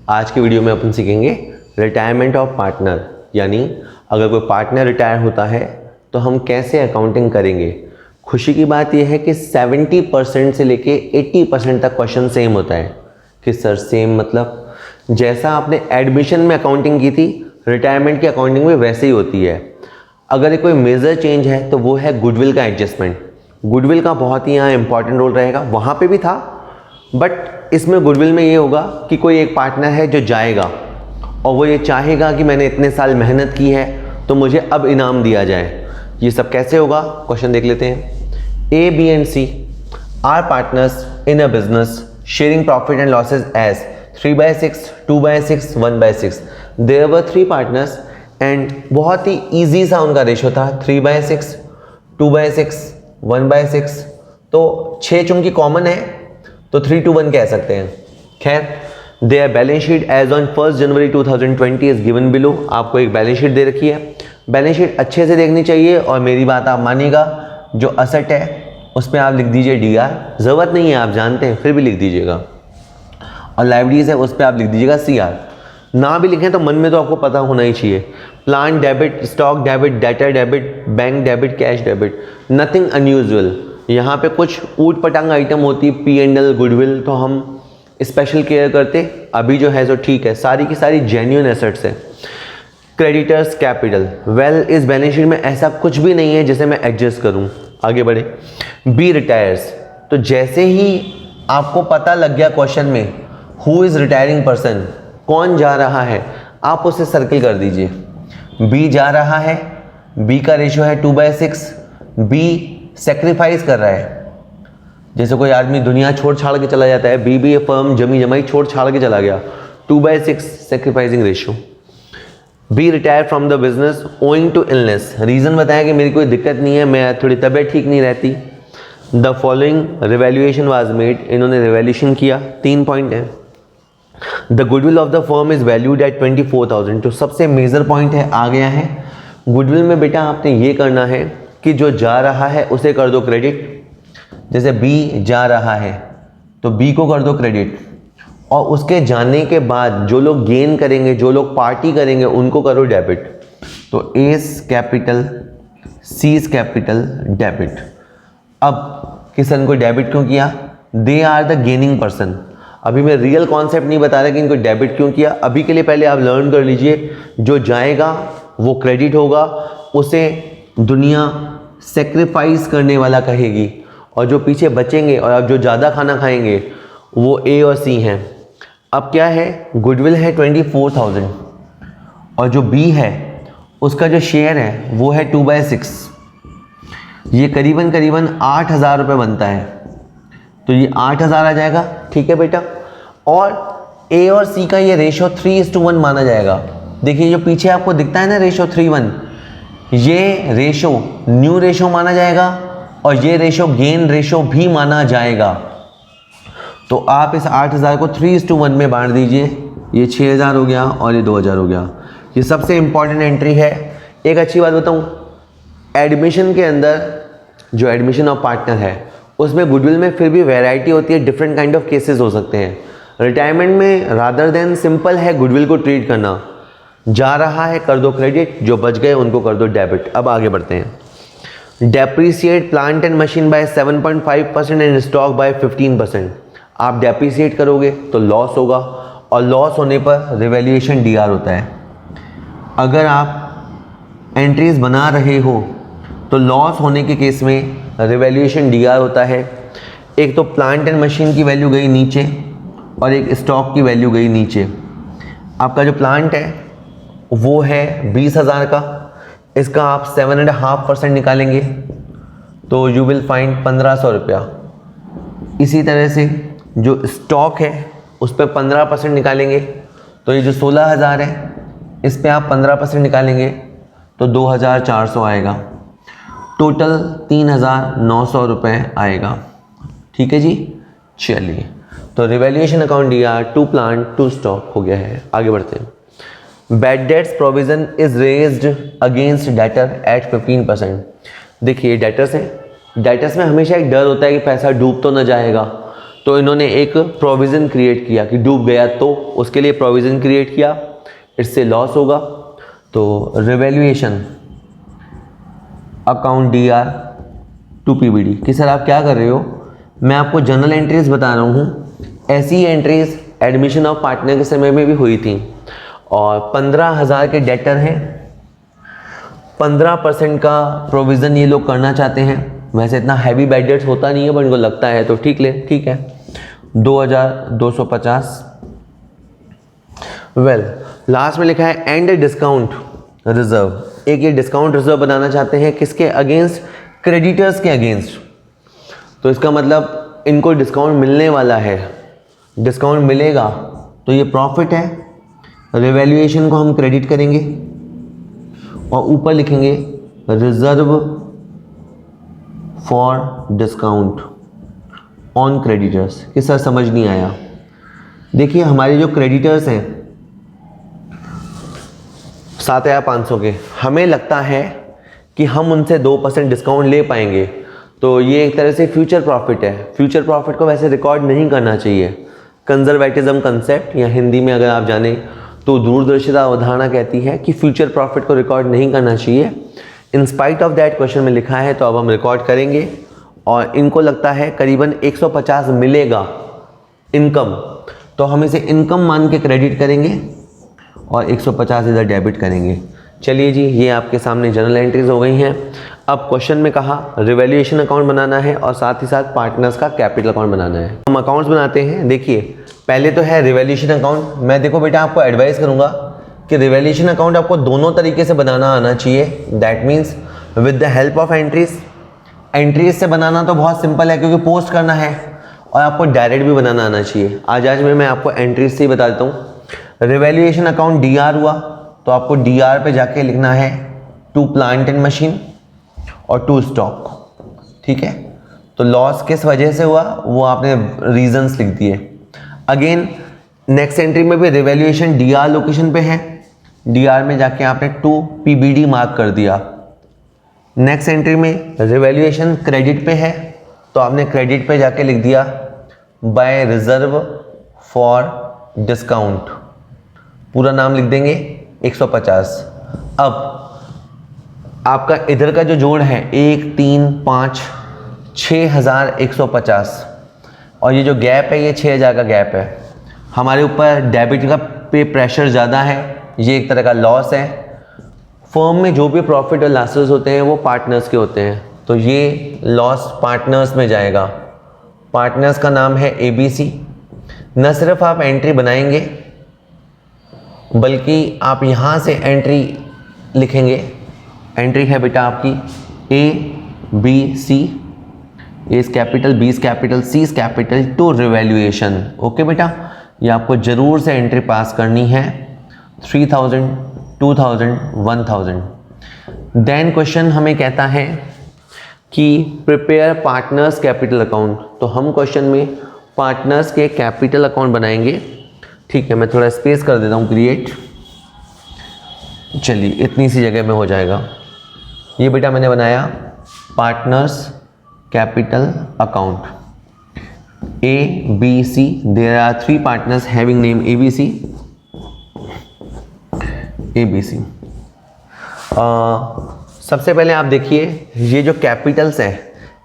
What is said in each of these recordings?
आज की वीडियो में अपन सीखेंगे रिटायरमेंट ऑफ पार्टनर, यानी अगर कोई पार्टनर रिटायर होता है तो हम कैसे अकाउंटिंग करेंगे। खुशी की बात यह है कि 70% से लेके 80% तक क्वेश्चन सेम होता है। कि सर सेम मतलब जैसा आपने एडमिशन में अकाउंटिंग की थी, रिटायरमेंट की अकाउंटिंग में वैसे ही होती है। अगर कोई मेजर चेंज है तो वो है गुडविल का एडजस्टमेंट। गुडविल का बहुत ही यहाँ इंपॉर्टेंट रोल रहेगा, वहाँ पे भी था, बट इसमें गुडविल में ये होगा कि कोई एक पार्टनर है जो जाएगा और वो ये चाहेगा कि मैंने इतने साल मेहनत की है तो मुझे अब इनाम दिया जाए। ये सब कैसे होगा, क्वेश्चन देख लेते हैं। A, B and C are partners in a business sharing profit and losses as 3/6, 2/6, 1/6। There were 3 partners and बहुत ही ईजी सा उनका रेशो था 3/6, 2/6, 1/6। तो 6 चूंकि कॉमन है तो 3-1 कह सकते हैं। खैर, their balance sheet as on 1 January 2020 is given below. आपको एक बैलेंस शीट दे रखी है। बैलेंस शीट अच्छे से देखनी चाहिए और मेरी बात आप मानिएगा, जो असेट है उस पर आप लिख दीजिए DR, ज़रूरत नहीं है आप जानते हैं फिर भी लिख दीजिएगा, और लाइबिलिटीज है उस पर आप लिख दीजिएगा CR। ना भी लिखें तो मन में तो आपको पता होना ही चाहिए। Plant debit, stock debit, debtor debit, bank debit, cash debit, nothing unusual. यहाँ पे कुछ ऊट पटांग आइटम होती है, P&L, गुडविल, तो हम स्पेशल केयर करते। अभी जो है सो ठीक है, सारी की सारी जेन्युइन एसेट्स है। क्रेडिटर्स कैपिटल, वेल इस बैलेंस शीट में ऐसा कुछ भी नहीं है जिसे मैं एडजस्ट करूँ। आगे बढ़े। बी रिटायर्स, तो जैसे ही आपको पता लग गया क्वेश्चन में हु इज रिटायरिंग पर्सन, कौन जा रहा है, आप उसे सर्किल कर दीजिए। बी जा रहा है, बी का रेशियो है 2/6। बी सेक्रीफाइस कर रहा है, जैसे कोई आदमी दुनिया छोड़ छाड़ के चला जाता है, बीबी फर्म जमी जमाई छोड़ छाड़ के चला गया, 2/6 sacrificing ratio. B retire from the business owing to illness, reason बताया कि मेरी कोई दिक्कत नहीं है, मैं थोड़ी तबीयत ठीक नहीं रहती। The following revaluation was made, इन्होंने रिवैल्यूएशन किया। 3 पॉइंट है। The goodwill of the firm is valued at 24,000, तो सबसे मेजर पॉइंट है, आ गया है। गुडविल में बेटा आपने ये करना है कि जो जा रहा है उसे कर दो क्रेडिट। जैसे बी जा रहा है तो बी को कर दो क्रेडिट, और उसके जाने के बाद जो लोग गेन करेंगे, जो लोग पार्टी करेंगे, उनको करो डेबिट। तो S capital, C's capital, debit. अब किसन को डेबिट क्यों किया? They are the gaining person. अभी मैं रियल कॉन्सेप्ट नहीं बता रहा कि इनको डेबिट क्यों किया, अभी के लिए पहले आप लर्न कर लीजिए। जो जाएगा वो क्रेडिट होगा, उसे दुनिया सेक्रीफाइस करने वाला कहेगी, और जो पीछे बचेंगे और अब जो ज़्यादा खाना खाएंगे वो A और C हैं। अब क्या है, गुडविल है 24,000 और जो B है उसका जो शेयर है वो है 2/6। ये करीबन 8,000 रुपये बनता है, तो ये 8,000 आ जाएगा। ठीक है बेटा, और A और C का ये रेशो 3:1 माना जाएगा। देखिए जो पीछे आपको दिखता है ना रेशो 3:1, ये रेशो न्यू रेशो माना जाएगा और ये रेशो गेन रेशो भी माना जाएगा। तो आप इस 8,000 को 3:1 में बांट दीजिए। ये 6,000 हो गया और ये 2,000 हो गया। ये सबसे इंपॉर्टेंट एंट्री है। एक अच्छी बात बताऊं, एडमिशन के अंदर जो एडमिशन ऑफ पार्टनर है उसमें गुडविल में फिर भी वैरायटी होती है, डिफरेंट काइंड ऑफ केसेस हो सकते हैं। रिटायरमेंट में रादर देन सिंपल है गुडविल को ट्रीट करना, जा रहा है कर दो क्रेडिट, जो बच गए उनको कर दो डेबिट। अब आगे बढ़ते हैं। Depreciate plant and machine by 7.5% and stock by 15%। आप डेप्रीसिएट करोगे तो लॉस होगा, और लॉस होने पर रिवैल्यूएशन DR होता है। अगर आप एंट्रीज बना रहे हो तो लॉस होने के केस में रिवैल्यूएशन DR होता है। एक तो प्लांट एंड मशीन की वैल्यू गई नीचे और एक स्टॉक की वैल्यू गई नीचे। आपका जो प्लांट है वो है 20,000 का, इसका आप 7.5% निकालेंगे तो यू विल फाइंड 1,500 रुपया। इसी तरह से जो स्टॉक है उस पर 15% निकालेंगे तो ये जो 16,000 है इस पे आप 15% निकालेंगे तो 2,400 आएगा। टोटल 3,900 रुपये आएगा। ठीक है जी, चलिए, तो revaluation account DR, 2 plant 2 stock हो गया है। आगे बढ़ते हैं। Bad debts provision is raised against debtor at 15%। देखिए डेटर्स हैं, डेटर्स में हमेशा एक डर होता है कि पैसा डूब तो न जाएगा, तो इन्होंने एक प्रोविज़न क्रिएट किया कि डूब गया तो उसके लिए प्रोविज़न क्रिएट किया, इससे लॉस होगा। तो revaluation account DR to PBD कि सर आप क्या कर रहे हो, मैं आपको जनरल एंट्रीज बता रहा हूँ। ऐसी एंट्रीज एडमिशन ऑफ पार्टनर के समय में भी हुई थी और 15,000 के डेटर हैं, 15% का प्रोविज़न ये लोग करना चाहते हैं। वैसे इतना हैवी बैड डेट्स होता नहीं है बट इनको लगता है तो ठीक है 2,250। वेल लास्ट में लिखा है एंड डिस्काउंट रिजर्व, एक ये डिस्काउंट रिजर्व बनाना चाहते हैं किसके अगेंस्ट, क्रेडिटर्स के अगेंस्ट। तो इसका मतलब इनको डिस्काउंट मिलने वाला है, डिस्काउंट मिलेगा तो ये प्रॉफिट है, रिवैल्यूएशन को हम क्रेडिट करेंगे और ऊपर लिखेंगे reserve for discount on creditors. कि सर समझ नहीं आया। देखिए हमारे जो क्रेडिटर्स हैं 7,500 के, हमें लगता है कि हम उनसे 2% डिस्काउंट ले पाएंगे, तो ये एक तरह से फ्यूचर प्रॉफिट है। फ्यूचर प्रॉफिट को वैसे रिकॉर्ड नहीं करना चाहिए। कंजर्वेटिज्म कंसेप्ट या हिंदी में अगर आप जाने तो दूरदर्शिता अवधारणा कहती है कि फ्यूचर प्रॉफिट को रिकॉर्ड नहीं करना चाहिए। In spite of that question में लिखा है तो अब हम रिकॉर्ड करेंगे और इनको लगता है करीबन 150 मिलेगा इनकम, तो हम इसे इनकम मान के क्रेडिट करेंगे और 150 इधर डेबिट करेंगे। चलिए जी, ये आपके सामने जनरल एंट्रीज हो गई हैं। अब क्वेश्चन में कहा रिवैल्यूएशन अकाउंट बनाना है और साथ ही साथ पार्टनर्स का कैपिटल अकाउंट बनाना है। हम अकाउंट्स बनाते हैं। देखिए पहले तो है रिवैल्यूएशन अकाउंट। मैं देखो बेटा आपको एडवाइस करूंगा कि रिवैल्यूएशन अकाउंट आपको दोनों तरीके से बनाना आना चाहिए। That means with the help of entries. Entries से बनाना तो बहुत सिंपल है क्योंकि पोस्ट करना है, और आपको डायरेक्ट भी बनाना आना चाहिए। आज मैं आपको एंट्रीज से ही बता देता हूँ। रिवैल्यूएशन अकाउंट DR हुआ तो आपको DR पे जाके लिखना है टू प्लांट एंड मशीन और टू स्टॉक, ठीक है। तो लॉस किस वजह से हुआ वो आपने रीजंस लिख दिए। अगेन नेक्स्ट एंट्री में भी रिवैल्यूएशन DR लोकेशन पे है, DR में जाके आपने टू PBD मार्क कर दिया। नेक्स्ट एंट्री में रिवैल्यूएशन क्रेडिट पे है तो आपने क्रेडिट पे जाके लिख दिया बाय रिजर्व फॉर डिस्काउंट, पूरा नाम लिख देंगे 150। अब आपका इधर का जो जोड़ है 1 3 5 6,150 और ये जो गैप है ये 6,000 का गैप है। हमारे ऊपर डेबिट का पे प्रेशर ज़्यादा है, ये एक तरह का लॉस है। फर्म में जो भी प्रॉफिट और लॉसेस होते हैं वो पार्टनर्स के होते हैं, तो ये लॉस पार्टनर्स में जाएगा। पार्टनर्स का नाम है ABC। न सिर्फ आप एंट्री बनाएंगे बल्कि आप यहाँ से एंट्री लिखेंगे। एंट्री है बेटा आपकी ABC, A is capital, B is capital, C is capital to revaluation. Okay बेटा, ये आपको जरूर से एंट्री पास करनी है 3,000 2,000 1,000। देन क्वेश्चन हमें कहता है कि प्रिपेयर पार्टनर्स कैपिटल अकाउंट, तो हम क्वेश्चन में पार्टनर्स के कैपिटल अकाउंट बनाएंगे। ठीक है, मैं थोड़ा स्पेस कर देता हूँ क्रिएट। चलिए इतनी सी जगह में हो जाएगा। ये बेटा मैंने बनाया partners capital account ABC। There are 3 partners having name ABC। सबसे पहले आप देखिए ये जो कैपिटल्स हैं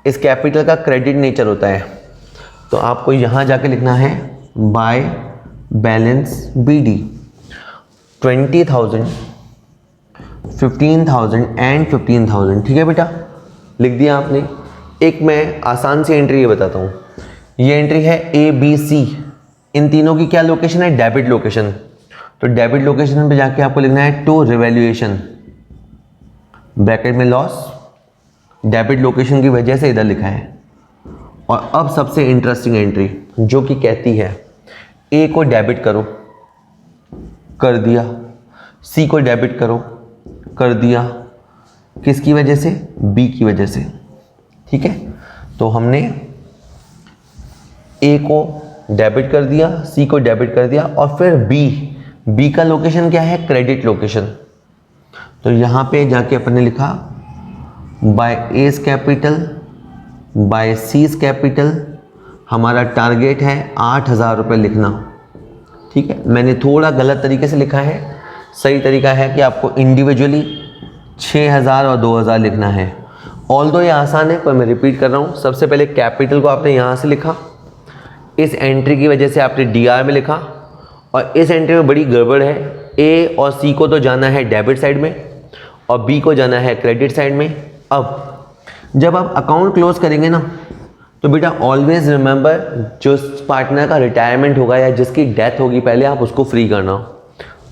इस कैपिटल का क्रेडिट नेचर होता है, तो आपको यहाँ जाके लिखना है बाय बैलेंस BD 20,000 15,000 एंड 15,000। ठीक है बेटा, लिख दिया आपने। एक मैं आसान सी एंट्री ये बताता हूँ। ये एंट्री है ABC। इन तीनों की क्या लोकेशन है, डेबिट लोकेशन। तो डेबिट लोकेशन पे जाके आपको लिखना है टू रिवैल्यूएशन, ब्रैकेट में लॉस, डेबिट लोकेशन की वजह से इधर लिखा है। और अब सबसे इंटरेस्टिंग एंट्री जो कि कहती है A को डेबिट करो, कर दिया। C को डेबिट करो, कर दिया। किसकी वजह से, B की वजह से। ठीक है, तो हमने A को डेबिट कर दिया, C को डेबिट कर दिया और फिर B का लोकेशन क्या है, क्रेडिट लोकेशन। तो यहाँ पे जाके अपने लिखा by A's capital by C's capital हमारा टारगेट है 8,000 रुपये लिखना, ठीक है। मैंने थोड़ा गलत तरीके से लिखा है, सही तरीका है कि आपको इंडिविजुअली 6,000 और 2,000 लिखना है। ऑल्दो ये आसान है पर मैं रिपीट कर रहा हूँ। सबसे पहले कैपिटल को आपने यहाँ से लिखा, इस एंट्री की वजह से आपने DR में लिखा, और इस एंट्री में बड़ी गड़बड़ है। A और C को तो जाना है डेबिट साइड में और B को जाना है क्रेडिट साइड में। अब जब आप अकाउंट क्लोज करेंगे ना, तो बेटा ऑलवेज रिमेंबर, जो पार्टनर का रिटायरमेंट होगा या जिसकी डेथ होगी पहले आप उसको फ्री करना।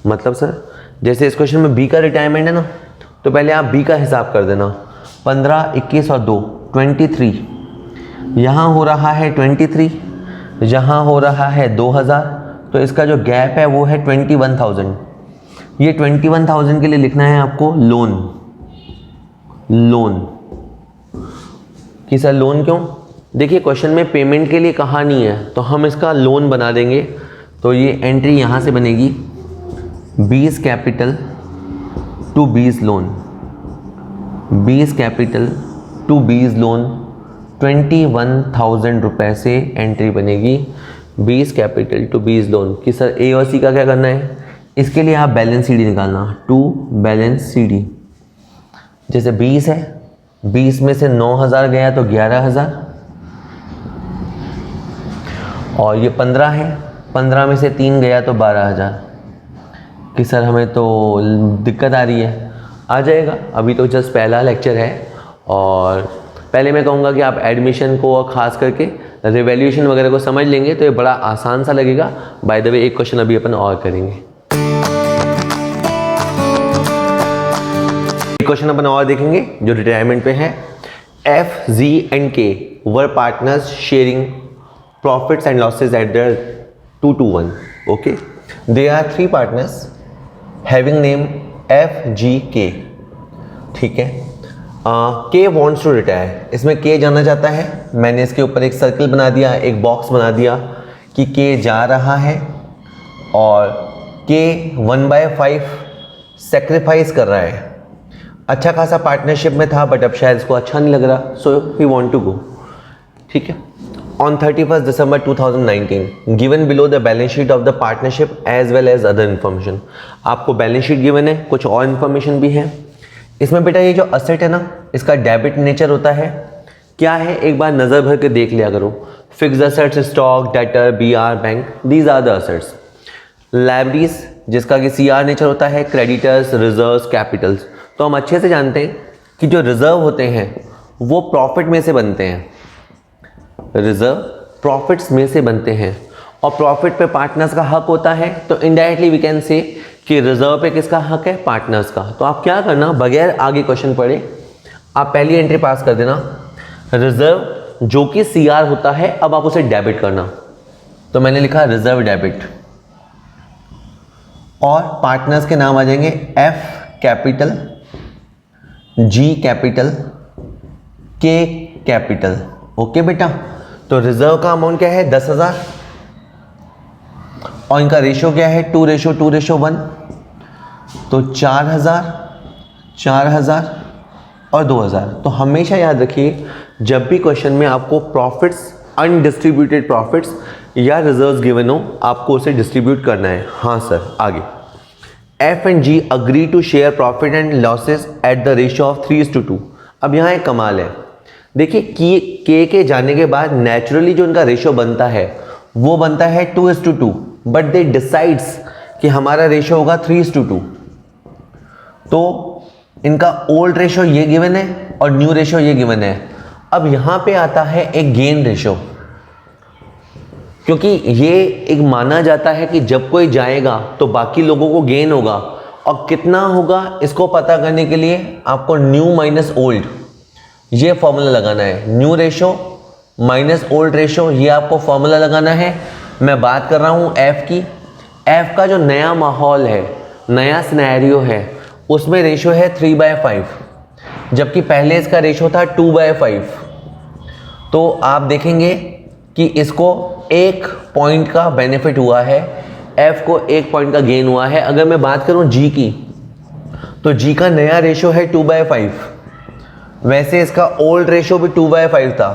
मतलब सर जैसे इस क्वेश्चन में B का रिटायरमेंट है ना, तो पहले आप B का हिसाब कर देना। 15, 21 और 2 23, यहाँ हो रहा है 23, यहाँ हो रहा है 2,000, तो इसका जो गैप है वो है 21,000। ये 21,000 के लिए लिखना है आपको लोन। लोन कि सर लोन क्यों? देखिए क्वेश्चन में पेमेंट के लिए कहा नहीं है, तो हम इसका लोन बना देंगे। तो ये एंट्री यहाँ से बनेगी, B's capital to B's loan, B's capital to B's loan 21,000 रुपये से एंट्री बनेगी B's capital to B's loan. कि सर A और C का क्या करना है? इसके लिए आप बैलेंस CD निकालना, टू बैलेंस CD। जैसे 20 है, 20 में से 9,000 गया तो 11,000, और ये 15 है, 15 में से 3 गया तो 12,000। कि सर हमें तो दिक्कत आ रही है, आ जाएगा, अभी तो जस्ट पहला लेक्चर है। और पहले मैं कहूँगा कि आप एडमिशन को और ख़ास करके रिवैल्यूएशन वगैरह को समझ लेंगे तो ये बड़ा आसान सा लगेगा। बाय द वे एक क्वेश्चन अभी अपन और करेंगे, एक क्वेश्चन अपन और देखेंगे जो रिटायरमेंट पे है। F, Z and K were partners sharing profits and losses at their 2-1. Okay, they are 3 partners having name F, G, K. ठीक है। K wants to retire, इसमें K जाना चाहता है। मैंने इसके ऊपर एक सर्कल बना दिया, एक बॉक्स बना दिया कि K जा रहा है और K 1/5 सेक्रीफाइस कर रहा है। अच्छा खासा पार्टनरशिप में था बट अब शायद इसको अच्छा नहीं लग रहा, सो ही वांट टू गो। ठीक है। On 31st December 2019, given below the balance sheet of the partnership as well as other information. आपको बैलेंस शीट गिवन है, कुछ और इन्फॉर्मेशन भी है इसमें। बेटा ये जो असेट है ना, इसका डेबिट नेचर होता है। क्या है एक बार नज़र भर के देख लिया करो। Fixed assets, stock, debtor, BR, bank, these are the assets. Liabilities जिसका कि CR नेचर होता है, क्रेडिटर्स, रिजर्व्स, कैपिटल्स। तो हम अच्छे से जानते हैं कि जो रिजर्व होते हैं वो प्रॉफिट में से बनते हैं, रिजर्व प्रॉफिट्स में से बनते हैं, और प्रॉफिट पे पार्टनर्स का हक होता है। तो इनडायरेक्टली वी कैन से कि रिजर्व पे किसका हक है? पार्टनर्स का। तो आप क्या करना, बगैर आगे क्वेश्चन पढ़े आप पहली एंट्री पास कर देना, रिजर्व जो कि CR होता है, अब आप उसे डेबिट करना। तो मैंने लिखा रिजर्व डेबिट, और पार्टनर्स के नाम आ जाएंगे F capital, G capital, K capital. Okay बेटा, तो रिजर्व का अमाउंट क्या है? 10,000, और इनका रेशो क्या है? 2:2:1। तो 4,000, 4,000 और 2,000। तो हमेशा याद रखिए जब भी क्वेश्चन में आपको प्रॉफिट्स, अनडिस्ट्रीब्यूटेड प्रॉफिट्स या रिजर्व्स गिवन हो, आपको उसे डिस्ट्रीब्यूट करना है। हाँ सर, आगे। F and G agree to share profit and losses at the ratio of 3:2। अब यहाँ एक कमाल है, देखिए K के जाने के बाद नेचुरली जो इनका रेशो बनता है वो बनता है 2:2, बट दे डिसाइड्स कि हमारा रेशो होगा 3:2। तो इनका ओल्ड रेशो ये गिवन है और न्यू रेशो ये गिवन है। अब यहाँ पे आता है एक गेन रेशो, क्योंकि ये एक माना जाता है कि जब कोई जाएगा तो बाकी लोगों को गेन होगा, और कितना होगा इसको पता करने के लिए आपको न्यू माइनस ओल्ड ये फॉर्मूला लगाना है। New ratio minus old ratio, ये आपको फॉर्मूला लगाना है। मैं बात कर रहा हूँ F की। F का जो नया माहौल है, नया सिनेरियो है, उसमें रेशो है 3/5, जबकि पहले इसका रेशो था 2/5। तो आप देखेंगे कि इसको 1 पॉइंट का बेनिफिट हुआ है, F को 1 पॉइंट का गेन हुआ है। अगर मैं बात करूं G की, तो G का नया रेशो है 2/5, वैसे इसका ओल्ड रेशो भी 2/5 था,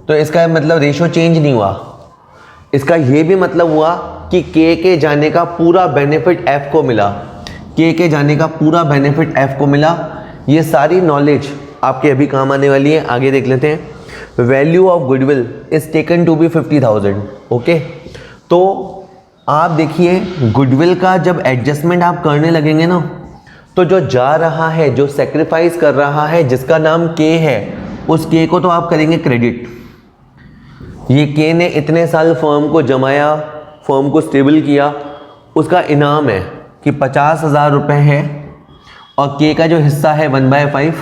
तो इसका मतलब रेशियो चेंज नहीं हुआ। इसका ये भी मतलब हुआ कि के के जाने का पूरा बेनिफिट एफ को मिला, के के जाने का पूरा बेनिफिट एफ को मिला। ये सारी नॉलेज आपके अभी काम आने वाली है। आगे देख लेते हैं। Value of goodwill is taken to be 50,000। Okay, तो आप देखिए गुडविल का जब एडजस्टमेंट आप करने लगेंगे ना, तो जो जा रहा है, जो सेक्रीफाइस कर रहा है, जिसका नाम के है, उस के को तो आप करेंगे क्रेडिट। ये के ने इतने साल फर्म को जमाया, फर्म को स्टेबल किया, उसका इनाम है कि 50,000 रुपये है, और के का जो हिस्सा है 1/5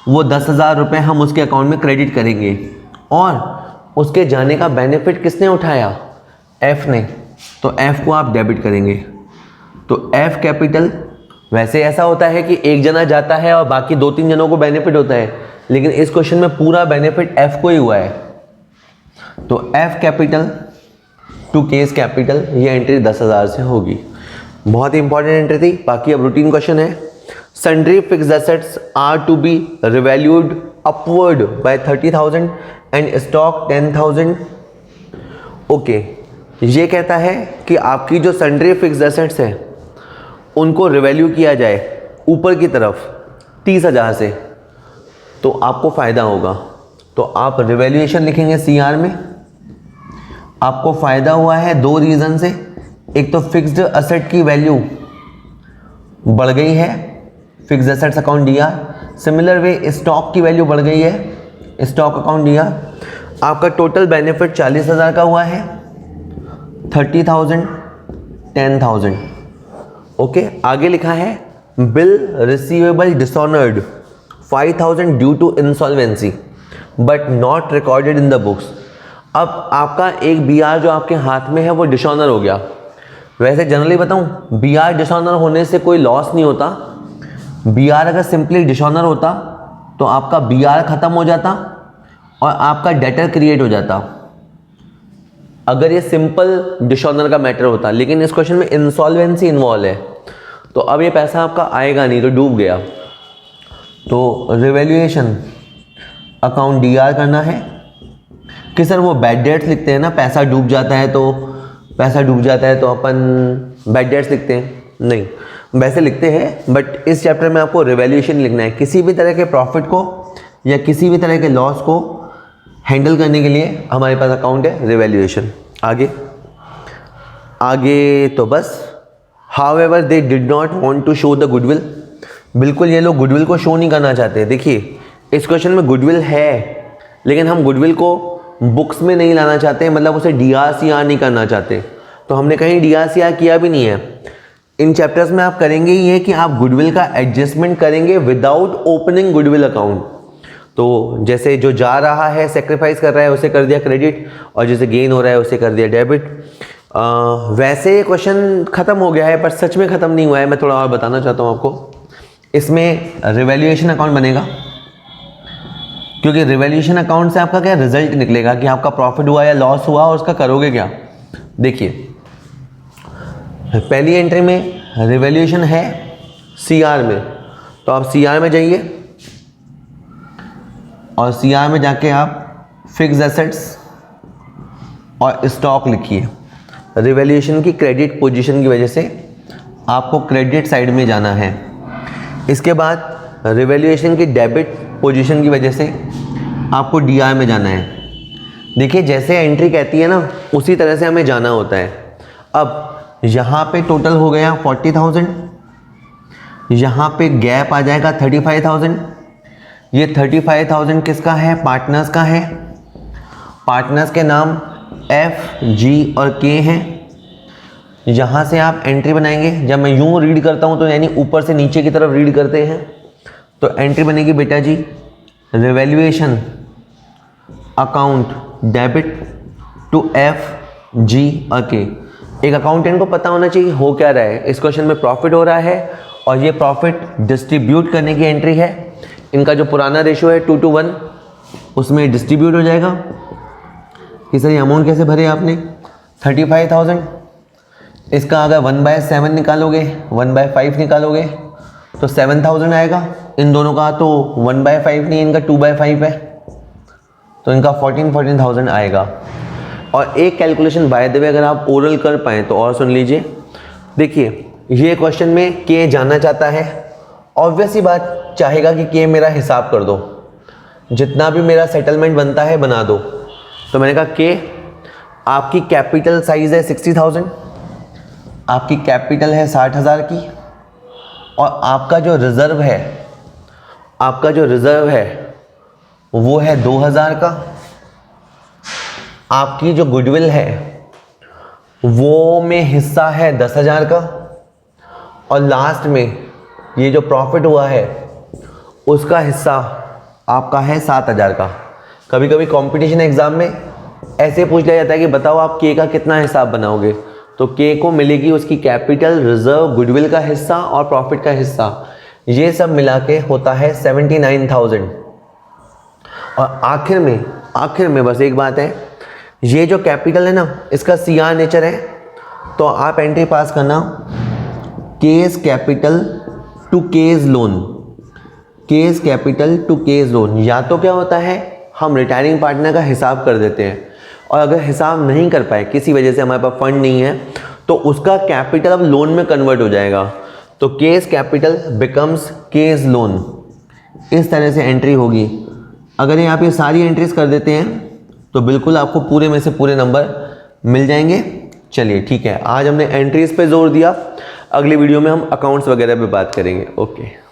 वो 10,000 रुपये हम उसके अकाउंट में क्रेडिट करेंगे। और उसके जाने का बेनिफिट किसने उठाया? एफ ने। तो एफ को आप डेबिट करेंगे। तो एफ कैपिटल, वैसे ऐसा होता है कि एक जना जाता है और बाकी 2-3 जनों को बेनिफिट होता है, लेकिन इस क्वेश्चन में पूरा बेनिफिट एफ को ही हुआ है। तो F capital to K's capital, ये एंट्री 10,000 से होगी। बहुत ही इंपॉर्टेंट एंट्री थी। बाकी अब रूटीन क्वेश्चन है। Sundry fixed assets are to be revalued upward by 30,000 and stock 10,000। Okay, ये कहता है कि आपकी जो सन्ड्री फिक्स्ड एसेट्स है उनको रिवैल्यू किया जाए ऊपर की तरफ 30,000 से, तो आपको फ़ायदा होगा। तो आप रिवैल्यूएशन लिखेंगे सीआर में। आपको फ़ायदा हुआ है 2 रीज़न से। एक तो फिक्स्ड असेट की वैल्यू बढ़ गई है, फिक्स्ड असेट्स अकाउंट दिया। सिमिलर वे स्टॉक की वैल्यू बढ़ गई है, स्टॉक अकाउंट दिया। आपका टोटल बेनिफिट 40,000 का हुआ है, 30,000, 10,000। ओके, आगे लिखा है bill receivable dishonoured 5,000 due to insolvency but not recorded in the books. अब आपका एक बीआर जो आपके हाथ में है वो डिसऑनर हो गया। वैसे जनरली बताऊं, बीआर डिसऑनर होने से कोई लॉस नहीं होता। बीआर अगर सिंपली डिसऑनर होता तो आपका बीआर खत्म हो जाता और आपका डेटर क्रिएट हो जाता, अगर ये सिंपल डिसऑनर का मैटर होता। लेकिन इस क्वेश्चन में इंसॉल्वेंसी इन्वॉल्व है, तो अब ये पैसा आपका आएगा नहीं, तो डूब गया। तो रिवैल्यूएशन अकाउंट डीआर करना है कि सर वो बैड डेट्स लिखते हैं ना, पैसा डूब जाता है तो अपन बैड डेट्स लिखते हैं, नहीं वैसे लिखते हैं। बट इस चैप्टर में आपको रिवैल्यूएशन लिखना है। किसी भी तरह के प्रॉफिट को या किसी भी तरह के लॉस को हैंडल करने के लिए हमारे पास अकाउंट है रिवैल्यूएशन। आगे तो बस। However they did not want to show the goodwill. बिल्कुल ये लोग गुडविल को शो नहीं करना चाहते। देखिए इस क्वेश्चन में गुडविल है, लेकिन हम गुडविल को बुक्स में नहीं लाना चाहते, मतलब उसे डीआरसीआर नहीं करना चाहते। तो हमने कहीं डीआरसीआर किया भी नहीं है। इन चैप्टर्स में आप करेंगे ये कि आप गुडविल का एडजस्टमेंट करेंगे विदाउट ओपनिंग गुडविल अकाउंट। तो जैसे जो जा रहा है, सेक्रीफाइस कर रहा है, उसे कर दिया क्रेडिट, और जैसे गेन हो रहा है उसे कर दिया डेबिट। वैसे क्वेश्चन ख़त्म हो गया है, पर सच में ख़त्म नहीं हुआ है। मैं थोड़ा और बताना चाहता हूँ आपको। इसमें रिवैल्यूएशन अकाउंट बनेगा, क्योंकि रिवैल्यूएशन अकाउंट से आपका क्या रिजल्ट निकलेगा कि आपका प्रॉफिट हुआ या लॉस हुआ, और उसका करोगे क्या। देखिए पहली एंट्री में रिवैल्यूएशन है सीआर में, तो आप सीआर में जाइए और सीआर में जाके आप फिक्स्ड एसेट्स और स्टॉक लिखिए। रिवैल्यूएशन की क्रेडिट पोजीशन की वजह से आपको क्रेडिट साइड में जाना है। इसके बाद रिवैल्यूएशन की डेबिट पोजीशन की वजह से आपको डीआर में जाना है। देखिए जैसे एंट्री कहती है ना, उसी तरह से हमें जाना होता है। अब यहाँ पे टोटल हो गया 40,000, यहाँ पे गैप आ जाएगा 35,000। ये 35,000 किसका है? पार्टनर्स का है। पार्टनर्स के नाम एफ, जी और के हैं। यहाँ से आप एंट्री बनाएंगे। जब मैं यूँ रीड करता हूँ तो यानी ऊपर से नीचे की तरफ रीड करते हैं, तो एंट्री बनेगी बेटा जी revaluation account debit to F, G और के। एक अकाउंटेंट को पता होना चाहिए हो क्या रहा है। इस क्वेश्चन में प्रॉफिट हो रहा है और ये प्रॉफिट डिस्ट्रीब्यूट करने की एंट्री है। इनका जो पुराना रेशियो है 2:1, उसमें डिस्ट्रीब्यूट हो जाएगा कि सर ये अमाउंट कैसे भरे आपने 35,000। इसका अगर 1/7 निकालोगे, 1/5 निकालोगे तो 7,000 आएगा। इन दोनों का तो 1/5 नहीं, इनका 2/5 है। तो इनका 14,000 आएगा। और एक कैलकुलेशन बाय द वे अगर आप ओरल कर पाएँ तो और सुन लीजिए। देखिए ये क्वेश्चन में के जानना चाहता है, ऑब्वियस ही बात चाहेगा कि के मेरा हिसाब कर दो, जितना भी मेरा सेटलमेंट बनता है बना दो। तो मैंने कहा के आपकी कैपिटल साइज़ है 60,000, आपकी कैपिटल है 60,000 की, और आपका जो रिज़र्व है वो है 2,000 का, आपकी जो गुडविल है वो में हिस्सा है 10,000 का, और लास्ट में ये जो प्रॉफिट हुआ है उसका हिस्सा आपका है 7,000 का। कभी कभी कंपटीशन एग्जाम में ऐसे पूछ लिया जाता है कि बताओ आप के का कितना हिसाब बनाओगे, तो के को मिलेगी उसकी कैपिटल, रिजर्व, गुडविल का हिस्सा और प्रॉफिट का हिस्सा, ये सब मिला के होता है 79,000। और आखिर में बस एक बात है, ये जो कैपिटल है ना इसका CR नेचर है, तो आप एंट्री पास करना K's capital to K's loan, K's capital to K's loan. या तो क्या होता है हम रिटायरिंग पार्टनर का हिसाब कर देते हैं, और अगर हिसाब नहीं कर पाए किसी वजह से, हमारे पास फंड नहीं है, तो उसका कैपिटल अब लोन में कन्वर्ट हो जाएगा, तो case capital becomes case loan. इस तरह से एंट्री होगी। अगर यहाँ पे सारी एंट्रीज कर देते हैं तो बिल्कुल आपको पूरे में से पूरे नंबर मिल जाएंगे। चलिए ठीक है, आज हमने एंट्रीज पे जोर दिया, अगली वीडियो में हम अकाउंट्स वगैरह पे बात करेंगे। ओके।